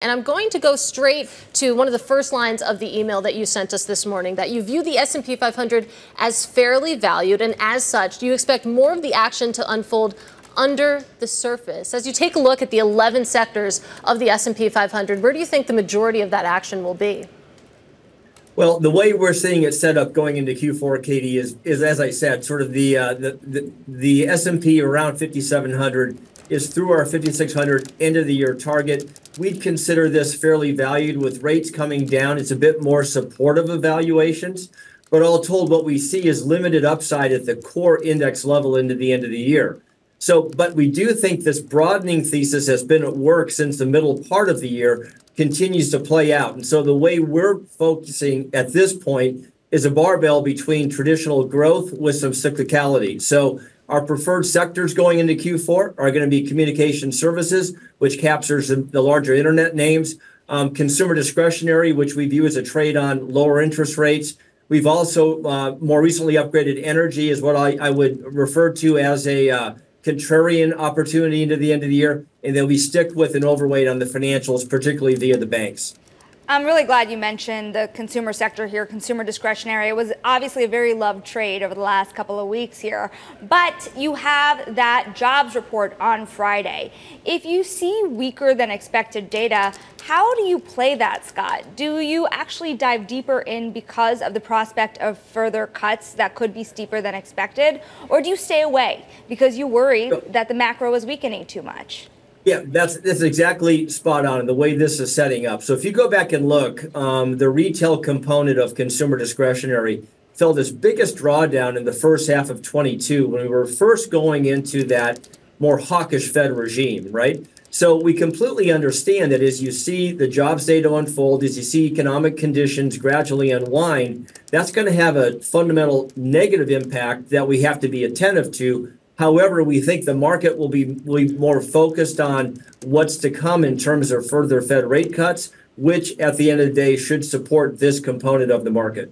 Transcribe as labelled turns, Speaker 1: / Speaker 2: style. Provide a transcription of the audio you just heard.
Speaker 1: And I'm going to go straight to one of the first lines of the email that you sent us this morning, that you view the S&P 500 as fairly valued, and as such, you expect more of the action to unfold under the surface. As you take a look at the 11 sectors of the S&P 500, where do you think the majority of that action will be?
Speaker 2: Well, the way we're seeing it set up going into Q4, Katie, is as I said, sort of the S&P around 5,700 is through our 5,600 end of the year target. We'd consider this fairly valued. With rates coming down, it's a bit more supportive of valuations. But all told, what we see is limited upside at the core index level into the end of the year. But we do think this broadening thesis has been at work since the middle part of the year, continues to play out. And so the way we're focusing at this point is a barbell between traditional growth with some cyclicality. So our preferred sectors going into Q4 are going to be communication services, which captures the larger internet names, consumer discretionary, which we view as a trade on lower interest rates. We've also more recently upgraded energy as what I would refer to as a contrarian opportunity into the end of the year. And then we stick with an overweight on the financials, particularly via the banks.
Speaker 3: I'm really glad you mentioned the consumer sector here, consumer discretionary. It was obviously a very loved trade over the last couple of weeks here. But you have that jobs report on Friday. If you see weaker than expected data, how do you play that, Scott? Do you actually dive deeper in because of the prospect of further cuts that could be steeper than expected? Or do you stay away because you worry that the macro is weakening too much?
Speaker 2: Yeah, that's exactly spot on the way this is setting up. So if you go back and look, the retail component of consumer discretionary felt its biggest drawdown in the first half of 22 when we were first going into that more hawkish Fed regime, right? So we completely understand that as you see the jobs data unfold, as you see economic conditions gradually unwind, that's going to have a fundamental negative impact that we have to be attentive to. However, we think the market will be more focused on what's to come in terms of further Fed rate cuts, which at the end of the day should support this component of the market.